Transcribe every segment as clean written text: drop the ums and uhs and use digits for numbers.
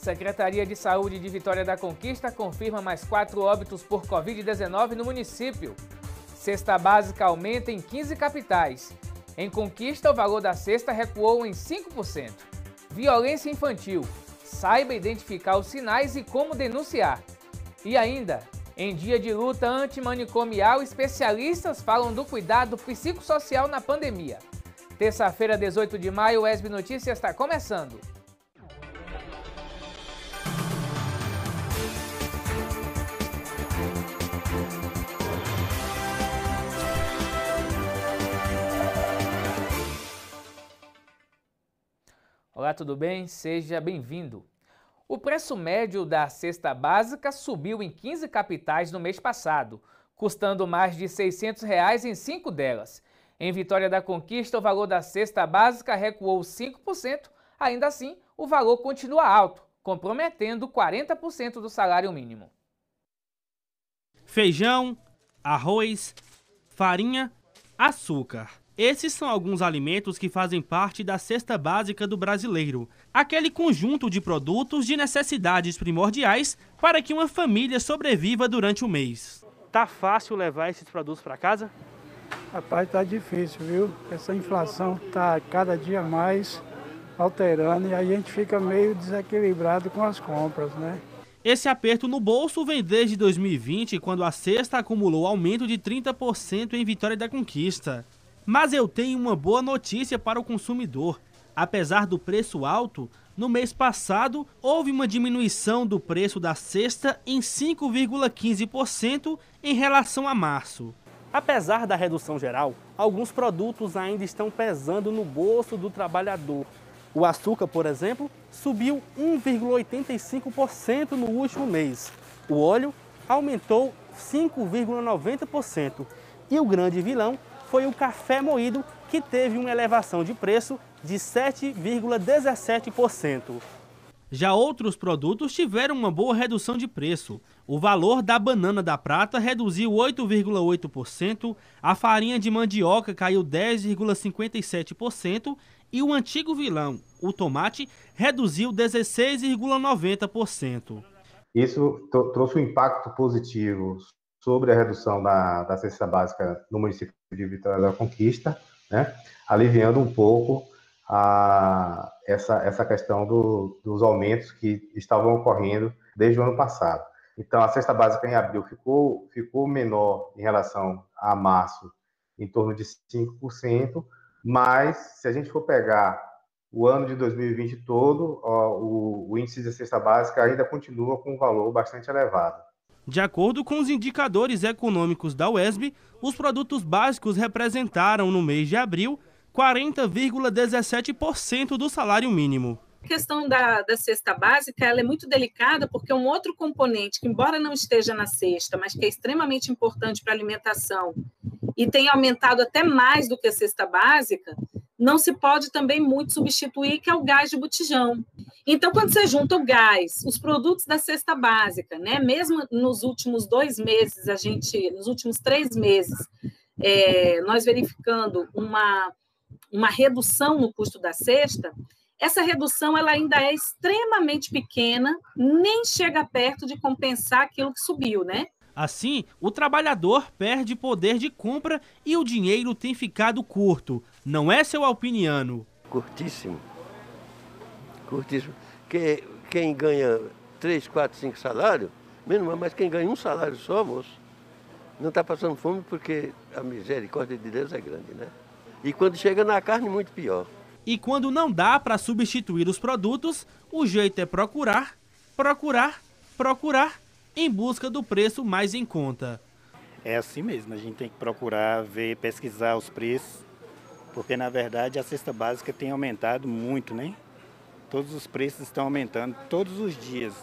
Secretaria de Saúde de Vitória da Conquista confirma mais 4 óbitos por Covid-19 no município. Cesta básica aumenta em 15 capitais. Em Conquista, o valor da cesta recuou em 5%. Violência infantil. Saiba identificar os sinais e como denunciar. E ainda, em dia de luta antimanicomial, especialistas falam do cuidado psicossocial na pandemia. Terça-feira, 18 de maio, o ESB Notícias está começando. Olá, tudo bem? Seja bem-vindo. O preço médio da cesta básica subiu em 15 capitais no mês passado, custando mais de R$ 600 em 5 delas. Em Vitória da Conquista, o valor da cesta básica recuou 5%, ainda assim, o valor continua alto, comprometendo 40% do salário mínimo. Feijão, arroz, farinha, açúcar. Esses são alguns alimentos que fazem parte da cesta básica do brasileiro, aquele conjunto de produtos de necessidades primordiais para que uma família sobreviva durante o mês. Tá fácil levar esses produtos para casa? Rapaz, tá difícil, viu? Essa inflação tá cada dia mais alterando e a gente fica meio desequilibrado com as compras, né? Esse aperto no bolso vem desde 2020, quando a cesta acumulou aumento de 30% em Vitória da Conquista. Mas eu tenho uma boa notícia para o consumidor. Apesar do preço alto, no mês passado houve uma diminuição do preço da cesta em 5,15% em relação a março. Apesar da redução geral, alguns produtos ainda estão pesando no bolso do trabalhador. O açúcar, por exemplo, subiu 1,85% no último mês. O óleo aumentou 5,90%. E o grande vilão foi o café moído, que teve uma elevação de preço de 7,17%. Já outros produtos tiveram uma boa redução de preço. O valor da banana da prata reduziu 8,8%, a farinha de mandioca caiu 10,57% e o antigo vilão, o tomate, reduziu 16,90%. Isso trouxe um impacto positivo sobre a redução da cesta básica no município de Vitória da Conquista, né? Aliviando um pouco essa questão dos aumentos que estavam ocorrendo desde o ano passado. Então, a cesta básica em abril ficou menor em relação a março, em torno de 5%, mas se a gente for pegar o ano de 2020 todo, o índice de cesta básica ainda continua com um valor bastante elevado. De acordo com os indicadores econômicos da UESB, os produtos básicos representaram, no mês de abril, 40,17% do salário mínimo. A questão da cesta básica ela é muito delicada porque um outro componente, que embora não esteja na cesta, mas que é extremamente importante para a alimentação e tem aumentado até mais do que a cesta básica, não se pode também muito substituir, que é o gás de botijão. Então, quando você junta o gás, os produtos da cesta básica, né, mesmo nos últimos 2 meses, nos últimos 3 meses, nós verificando uma redução no custo da cesta, essa redução ela ainda é extremamente pequena, nem chega perto de compensar aquilo que subiu, né? Assim, o trabalhador perde poder de compra e o dinheiro tem ficado curto. Não é, seu Alpiniano? Curtíssimo. Curtíssimo. Quem ganha 3, 4, 5 salários, menos, mas quem ganha um salário só, moço, não está passando fome porque a misericórdia de Deus é grande, né? E quando chega na carne, muito pior. E quando não dá para substituir os produtos, o jeito é procurar, em busca do preço mais em conta. É assim mesmo, a gente tem que procurar ver, pesquisar os preços, porque na verdade a cesta básica tem aumentado muito, né? Todos os preços estão aumentando todos os dias.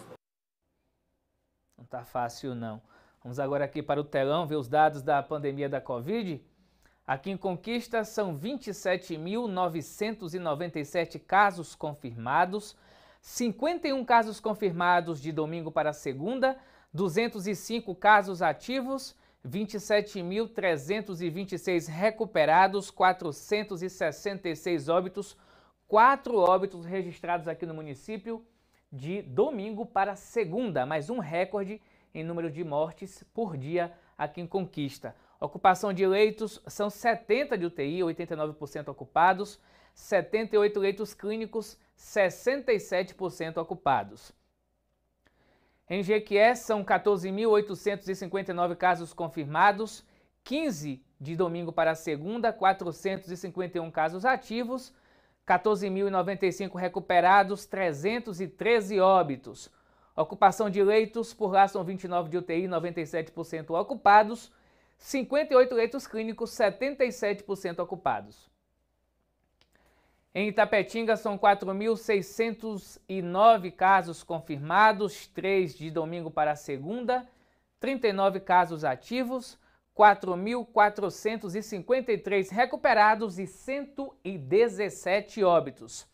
Não tá fácil não. Vamos agora aqui para o telão ver os dados da pandemia da Covid. Aqui em Conquista são 27.997 casos confirmados, 51 casos confirmados de domingo para segunda, 205 casos ativos, 27.326 recuperados, 466 óbitos, 4 óbitos registrados aqui no município, de domingo para segunda, mais um recorde em número de mortes por dia aqui em Conquista. Ocupação de leitos são 70 de UTI, 89% ocupados, 78 leitos clínicos, 67% ocupados. Em Jequié são 14.859 casos confirmados, 15 de domingo para segunda, 451 casos ativos, 14.095 recuperados, 313 óbitos. Ocupação de leitos, por lá são 29 de UTI, 97% ocupados, 58 leitos clínicos, 77% ocupados. Em Itapetinga são 4.609 casos confirmados, 3 de domingo para segunda, 39 casos ativos, 4.453 recuperados e 117 óbitos.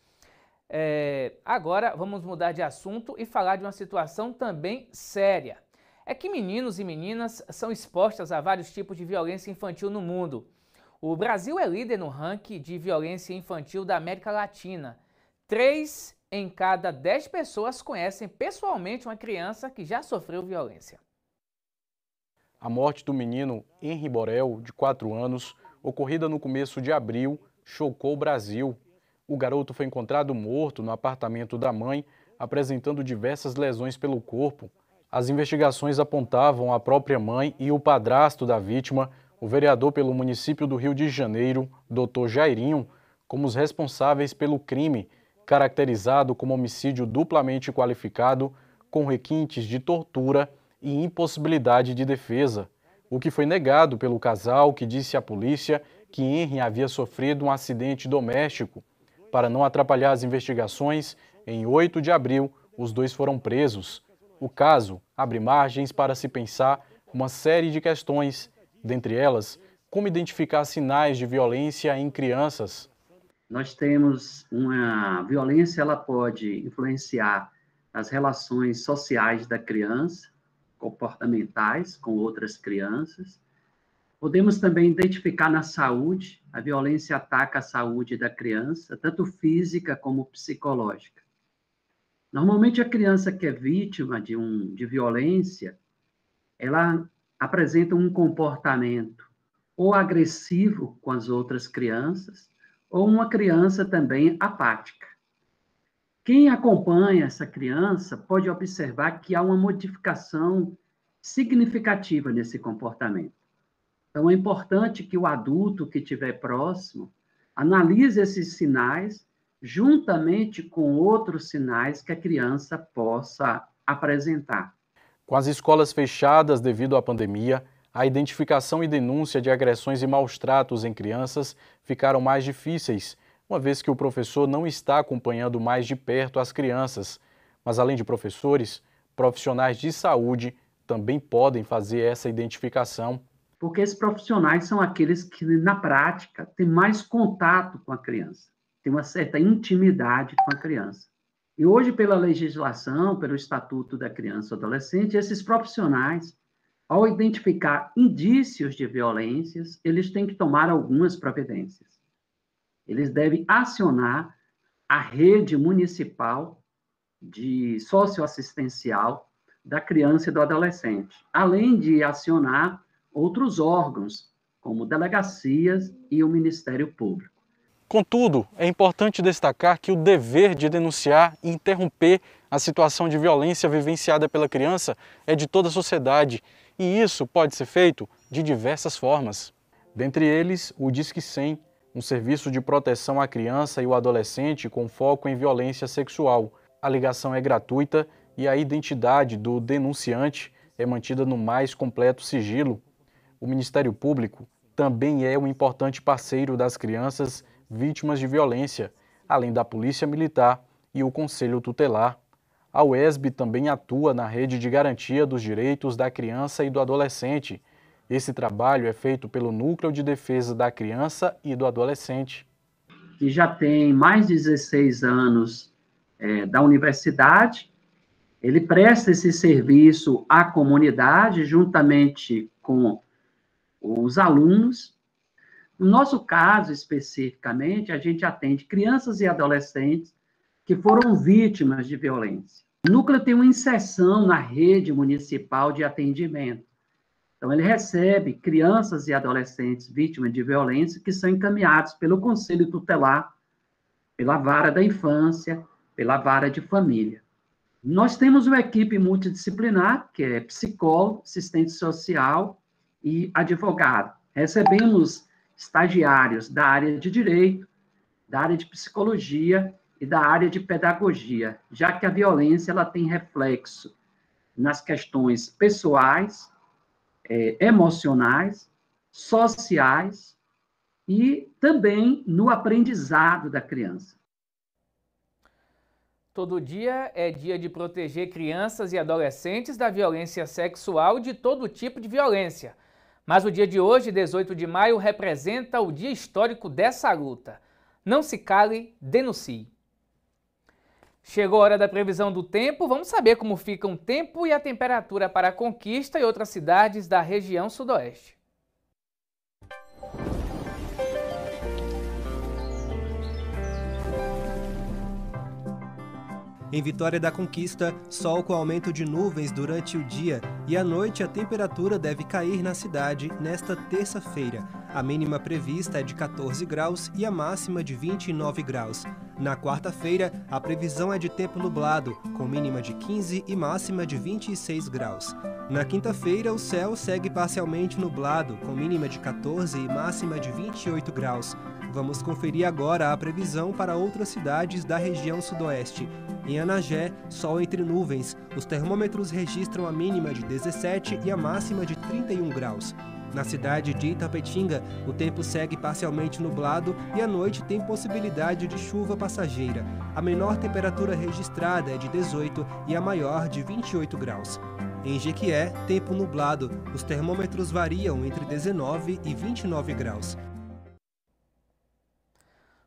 Agora vamos mudar de assunto e falar de uma situação também séria. É que meninos e meninas são expostas a vários tipos de violência infantil no mundo. O Brasil é líder no ranking de violência infantil da América Latina. 3 em cada 10 pessoas conhecem pessoalmente uma criança que já sofreu violência. A morte do menino Henry Borel, de 4 anos, ocorrida no começo de abril, chocou o Brasil. O garoto foi encontrado morto no apartamento da mãe, apresentando diversas lesões pelo corpo. As investigações apontavam a própria mãe e o padrasto da vítima, o vereador pelo município do Rio de Janeiro, Dr. Jairinho, como os responsáveis pelo crime, caracterizado como homicídio duplamente qualificado, com requintes de tortura e impossibilidade de defesa, o que foi negado pelo casal, que disse à polícia que Henry havia sofrido um acidente doméstico. Para não atrapalhar as investigações, em 8 de abril, os dois foram presos. O caso abre margens para se pensar uma série de questões, dentre elas, como identificar sinais de violência em crianças. Nós temos uma violência, ela pode influenciar as relações sociais da criança, comportamentais com outras crianças. Podemos também identificar na saúde, a violência ataca a saúde da criança, tanto física como psicológica. Normalmente, a criança que é vítima de violência, ela apresenta um comportamento ou agressivo com as outras crianças, ou uma criança também apática. Quem acompanha essa criança pode observar que há uma modificação significativa nesse comportamento. Então, é importante que o adulto que estiver próximo analise esses sinais juntamente com outros sinais que a criança possa apresentar. Com as escolas fechadas devido à pandemia, a identificação e denúncia de agressões e maus-tratos em crianças ficaram mais difíceis, uma vez que o professor não está acompanhando mais de perto as crianças. Mas, além de professores, profissionais de saúde também podem fazer essa identificação. Porque esses profissionais são aqueles que, na prática, têm mais contato com a criança, têm uma certa intimidade com a criança. E hoje, pela legislação, pelo Estatuto da Criança e Adolescente, esses profissionais, ao identificar indícios de violências, eles têm que tomar algumas providências. Eles devem acionar a rede municipal de socioassistencial da criança e do adolescente, além de acionar outros órgãos, como delegacias e o Ministério Público. Contudo, é importante destacar que o dever de denunciar e interromper a situação de violência vivenciada pela criança é de toda a sociedade, e isso pode ser feito de diversas formas. Dentre eles, o Disque 100, um serviço de proteção à criança e o adolescente com foco em violência sexual. A ligação é gratuita e a identidade do denunciante é mantida no mais completo sigilo. O Ministério Público também é um importante parceiro das crianças vítimas de violência, além da Polícia Militar e o Conselho Tutelar. A UESB também atua na rede de garantia dos direitos da criança e do adolescente. Esse trabalho é feito pelo Núcleo de Defesa da Criança e do Adolescente. Que já tem mais de 16 anos da universidade, ele presta esse serviço à comunidade, juntamente com os alunos. No nosso caso, especificamente, a gente atende crianças e adolescentes que foram vítimas de violência. O núcleo tem uma inserção na rede municipal de atendimento. Então, ele recebe crianças e adolescentes vítimas de violência que são encaminhados pelo Conselho Tutelar, pela Vara da Infância, pela Vara de Família. Nós temos uma equipe multidisciplinar, que é psicólogo, assistente social e advogado. Recebemos estagiários da área de direito, da área de psicologia e da área de pedagogia, já que a violência ela tem reflexo nas questões pessoais, emocionais, sociais e também no aprendizado da criança. Todo dia é dia de proteger crianças e adolescentes da violência sexual e de todo tipo de violência. Mas o dia de hoje, 18 de maio, representa o dia histórico dessa luta. Não se cale, denuncie. Chegou a hora da previsão do tempo, vamos saber como ficam o tempo e a temperatura para a Conquista e outras cidades da região sudoeste. Em Vitória da Conquista, sol com aumento de nuvens durante o dia e à noite a temperatura deve cair na cidade nesta terça-feira. A mínima prevista é de 14 graus e a máxima de 29 graus. Na quarta-feira, a previsão é de tempo nublado, com mínima de 15 e máxima de 26 graus. Na quinta-feira, o céu segue parcialmente nublado, com mínima de 14 e máxima de 28 graus. Vamos conferir agora a previsão para outras cidades da região sudoeste. Em Anagé, sol entre nuvens. Os termômetros registram a mínima de 17 e a máxima de 31 graus. Na cidade de Itapetinga, o tempo segue parcialmente nublado e à noite tem possibilidade de chuva passageira. A menor temperatura registrada é de 18 e a maior de 28 graus. Em Jequié, tempo nublado. Os termômetros variam entre 19 e 29 graus.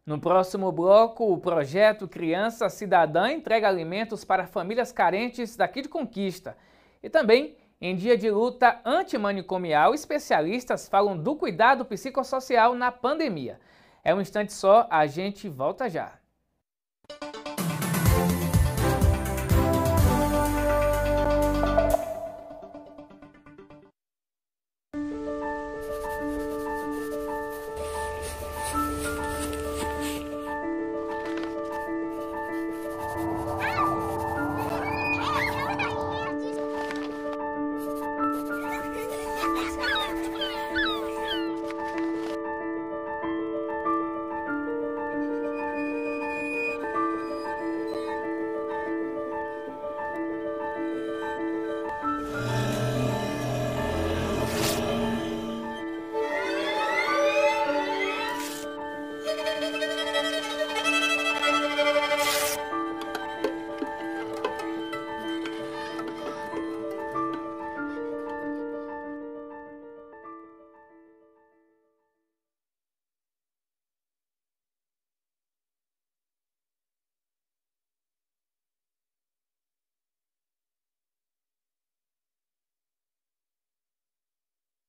No próximo bloco, o projeto Criança Cidadã entrega alimentos para famílias carentes daqui de Conquista. E também, em dia de luta antimanicomial, especialistas falam do cuidado psicossocial na pandemia. É um instante só, a gente volta já.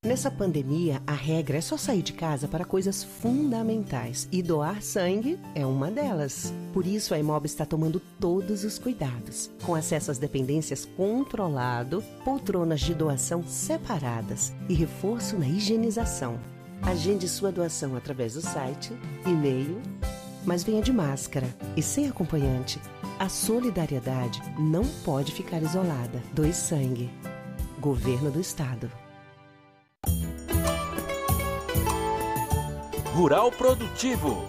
Nessa pandemia, a regra é só sair de casa para coisas fundamentais e doar sangue é uma delas. Por isso, a Imob está tomando todos os cuidados, com acesso às dependências controlado, poltronas de doação separadas e reforço na higienização. Agende sua doação através do site, e-mail, mas venha de máscara e sem acompanhante. A solidariedade não pode ficar isolada. Doe sangue. Governo do Estado. Rural Produtivo.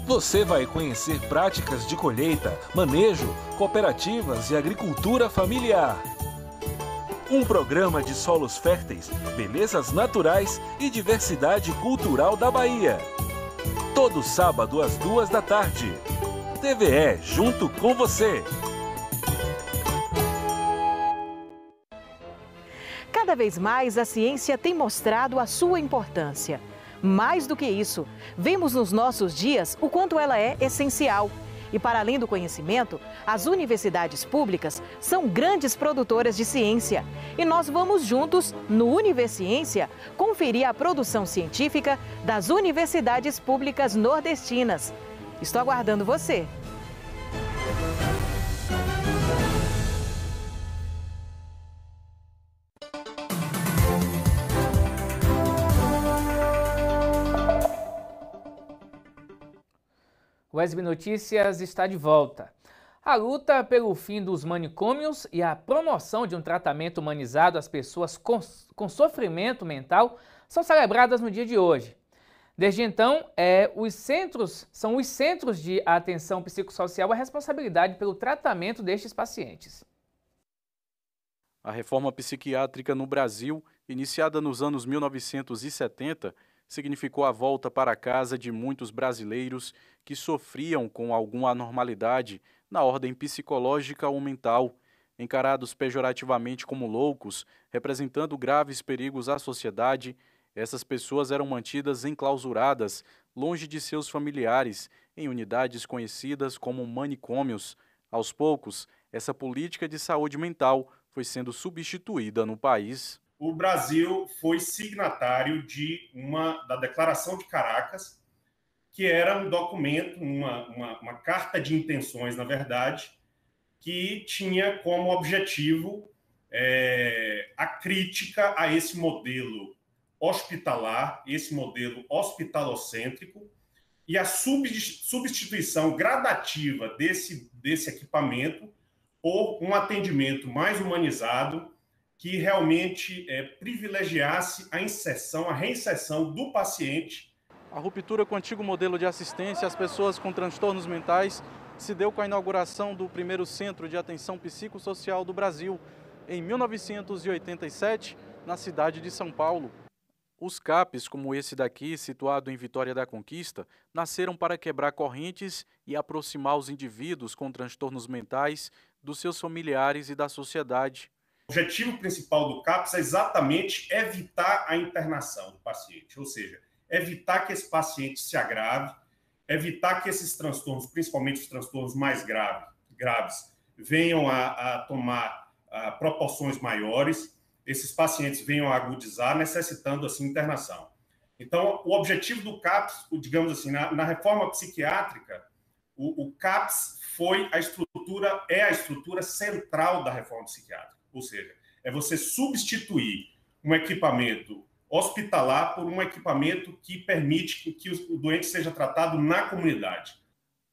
Você vai conhecer práticas de colheita, manejo, cooperativas e agricultura familiar. Um programa de solos férteis, belezas naturais e diversidade cultural da Bahia. Todo sábado às 2 da tarde. TVE junto com você. Cada vez mais a ciência tem mostrado a sua importância. Mais do que isso, vemos nos nossos dias o quanto ela é essencial. E para além do conhecimento, as universidades públicas são grandes produtoras de ciência. E nós vamos juntos, no Universiência, conferir a produção científica das universidades públicas nordestinas. Estou aguardando você! O SB Notícias está de volta. A luta pelo fim dos manicômios e a promoção de um tratamento humanizado às pessoas com sofrimento mental são celebradas no dia de hoje. Desde então, são os centros de atenção psicossocial a responsabilidade pelo tratamento destes pacientes. A reforma psiquiátrica no Brasil, iniciada nos anos 1970, significou a volta para casa de muitos brasileiros que sofriam com alguma anormalidade na ordem psicológica ou mental, encarados pejorativamente como loucos, representando graves perigos à sociedade. Essas pessoas eram mantidas enclausuradas, longe de seus familiares, em unidades conhecidas como manicômios. Aos poucos, essa política de saúde mental foi sendo substituída no país. O Brasil foi signatário da Declaração de Caracas, que era um documento, uma carta de intenções, na verdade, que tinha como objetivo a crítica a esse modelo hospitalar, esse modelo hospitalocêntrico, e a substituição gradativa desse equipamento por um atendimento mais humanizado, que realmente privilegiasse a inserção, a reinserção do paciente. A ruptura com o antigo modelo de assistência às pessoas com transtornos mentais se deu com a inauguração do primeiro Centro de Atenção Psicossocial do Brasil, em 1987, na cidade de São Paulo. Os CAPs, como esse daqui, situado em Vitória da Conquista, nasceram para quebrar correntes e aproximar os indivíduos com transtornos mentais dos seus familiares e da sociedade. O objetivo principal do CAPS é exatamente evitar a internação do paciente, ou seja, evitar que esse paciente se agrave, evitar que esses transtornos, principalmente os transtornos mais graves, venham a tomar proporções maiores, esses pacientes venham a agudizar, necessitando, assim, internação. Então, o objetivo do CAPS, digamos assim, na reforma psiquiátrica, o CAPS é a estrutura central da reforma psiquiátrica, ou seja, é você substituir um equipamento hospitalar por um equipamento que permite que o doente seja tratado na comunidade.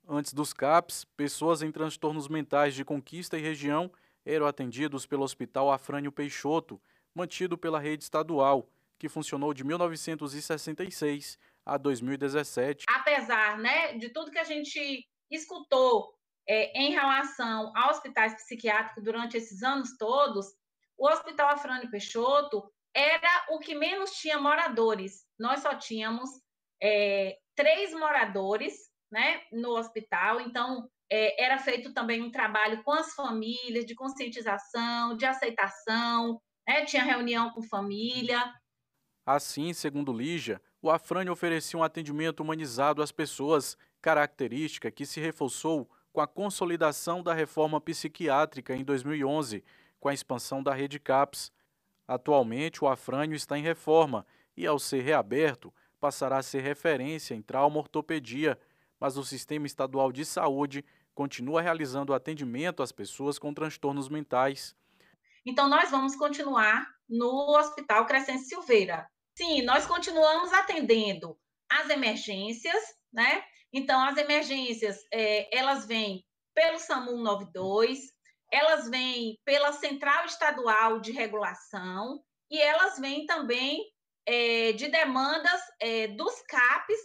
Antes dos CAPs, pessoas em transtornos mentais de Conquista e região eram atendidos pelo Hospital Afrânio Peixoto, mantido pela rede estadual, que funcionou de 1966 a 2017. Apesar, de tudo que a gente escutou em relação a hospitais psiquiátricos durante esses anos todos, o Hospital Afrânio Peixoto era o que menos tinha moradores. Nós só tínhamos 3 moradores, no hospital, então era feito também um trabalho com as famílias, de conscientização, de aceitação, tinha reunião com família. Assim, segundo Lígia, o Afrânio oferecia um atendimento humanizado às pessoas, característica que se reforçou com a consolidação da reforma psiquiátrica em 2011, com a expansão da rede CAPS. Atualmente, o Afrânio está em reforma e, ao ser reaberto, passará a ser referência em trauma-ortopedia, mas o Sistema Estadual de Saúde continua realizando atendimento às pessoas com transtornos mentais. Então, nós vamos continuar no Hospital Crescente Silveira. Sim, nós continuamos atendendo as emergências, Então, as emergências, elas vêm pelo SAMU 192, elas vêm pela Central Estadual de Regulação e elas vêm também de demandas dos CAPs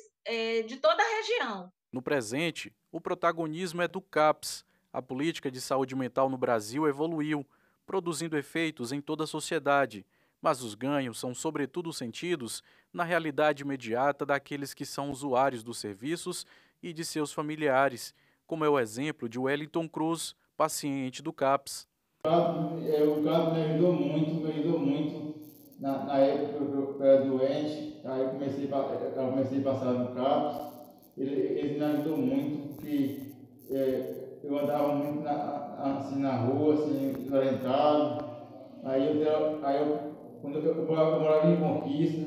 de toda a região. No presente, o protagonismo é do CAPS. A política de saúde mental no Brasil evoluiu, produzindo efeitos em toda a sociedade, mas os ganhos são sobretudo sentidos na realidade imediata daqueles que são usuários dos serviços e de seus familiares, como é o exemplo de Wellington Cruz, paciente do CAPS. O CAPS me ajudou muito na época que eu era doente, aí eu comecei a passar no CAPS, ele me ajudou muito, porque eu andava muito na rua, assim, desorientado, quando eu morava em Conquista,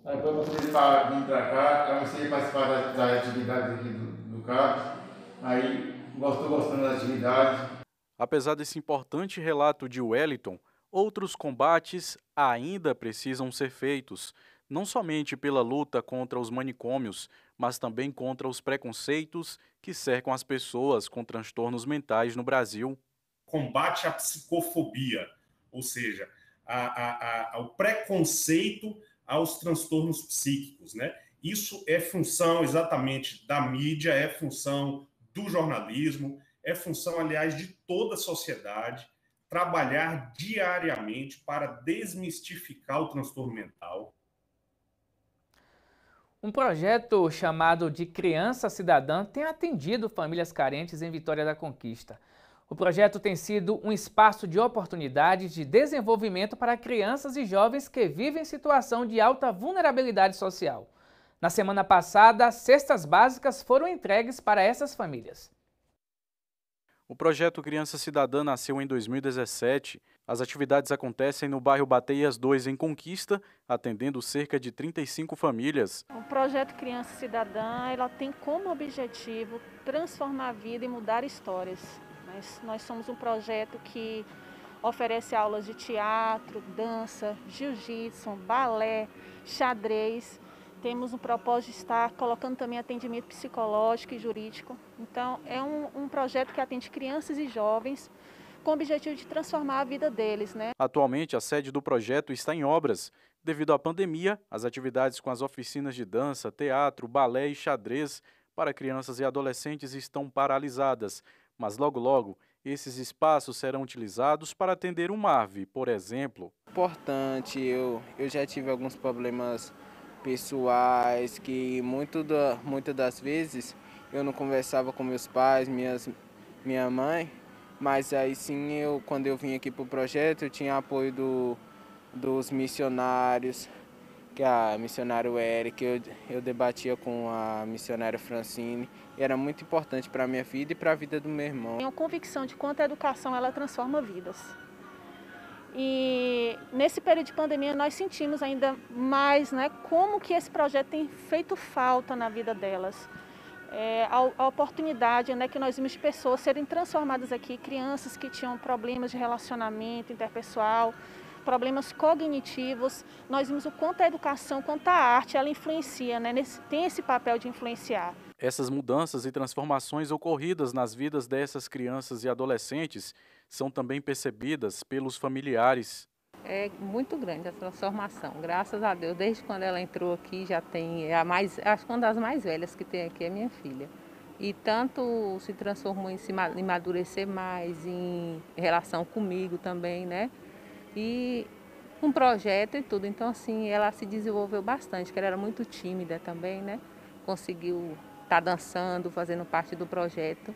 aí quando eu comecei a vir para cá, eu comecei a participar das atividades aqui do CAPS, aí estou gostando das atividades. Apesar desse importante relato de Wellington, outros combates ainda precisam ser feitos, não somente pela luta contra os manicômios, mas também contra os preconceitos que cercam as pessoas com transtornos mentais no Brasil. Combate à psicofobia, ou seja, ao preconceito aos transtornos psíquicos, né? Isso é função exatamente da mídia, é função do jornalismo, é função, aliás, de toda a sociedade, trabalhar diariamente para desmistificar o transtorno mental. Um projeto chamado de Criança Cidadã tem atendido famílias carentes em Vitória da Conquista. O projeto tem sido um espaço de oportunidades de desenvolvimento para crianças e jovens que vivem em situação de alta vulnerabilidade social. Na semana passada, cestas básicas foram entregues para essas famílias. O projeto Criança Cidadã nasceu em 2017. As atividades acontecem no bairro Bateias 2, em Conquista, atendendo cerca de 35 famílias. O projeto Criança Cidadã ela tem como objetivo transformar a vida e mudar histórias. Nós somos um projeto que oferece aulas de teatro, dança, jiu-jitsu, balé, xadrez. Temos um propósito de estar colocando também atendimento psicológico e jurídico. Então, é um projeto que atende crianças e jovens com o objetivo de transformar a vida deles, né? Atualmente, a sede do projeto está em obras. Devido à pandemia, as atividades com as oficinas de dança, teatro, balé e xadrez para crianças e adolescentes estão paralisadas. Mas logo, logo, esses espaços serão utilizados para atender um MARV, por exemplo. Importante, eu já tive alguns problemas pessoais que muitas das vezes eu não conversava com meus pais, minha mãe, mas aí sim, quando eu vim aqui para o projeto, eu tinha apoio dos missionários, que a missionário Eric, eu debatia com a missionária Francine, e era muito importante para a minha vida e para a vida do meu irmão. Tenho a convicção de quanto a educação ela transforma vidas. E nesse período de pandemia nós sentimos ainda mais, né, como que esse projeto tem feito falta na vida delas. A oportunidade, né, que nós vimos de pessoas serem transformadas aqui, crianças que tinham problemas de relacionamento interpessoal, problemas cognitivos. Nós vimos o quanto a educação, quanto a arte, ela influencia, né, tem esse papel de influenciar. Essas mudanças e transformações ocorridas nas vidas dessas crianças e adolescentes são também percebidas pelos familiares. É muito grande a transformação, graças a Deus. Desde quando ela entrou aqui, já tem, acho que uma das mais velhas que tem aqui é minha filha. E tanto se transformou em se amadurecer mais, em relação comigo também, né? E um projeto e tudo. Então, assim, ela se desenvolveu bastante, que ela era muito tímida também, né? Conseguiu estar dançando, fazendo parte do projeto.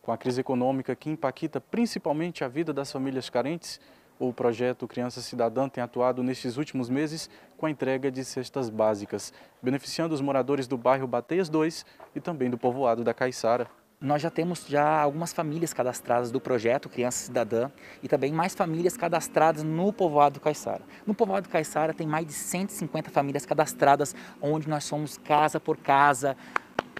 Com a crise econômica que impacta principalmente a vida das famílias carentes, o projeto Criança Cidadã tem atuado nestes últimos meses com a entrega de cestas básicas, beneficiando os moradores do bairro Bateias 2 e também do povoado da Caiçara. Nós já temos algumas famílias cadastradas do projeto Criança Cidadã e também mais famílias cadastradas no povoado do Caiçara. No povoado do Caiçara tem mais de 150 famílias cadastradas, onde nós somos casa por casa,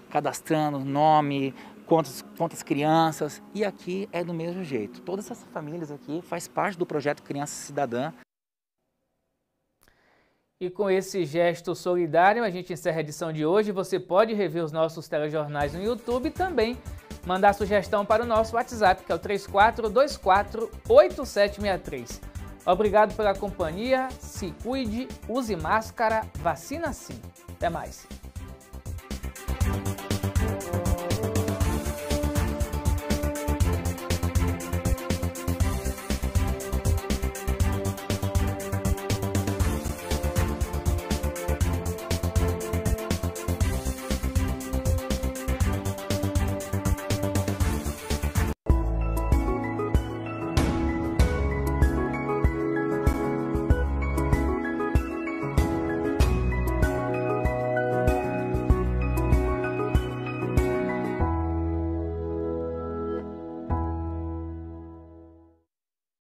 cadastrando nome, quantas crianças, e aqui é do mesmo jeito. Todas essas famílias aqui fazem parte do projeto Criança Cidadã. E com esse gesto solidário, a gente encerra a edição de hoje. Você pode rever os nossos telejornais no YouTube e também mandar sugestão para o nosso WhatsApp, que é o 34248763. Obrigado pela companhia, se cuide, use máscara, vacina sim. Até mais.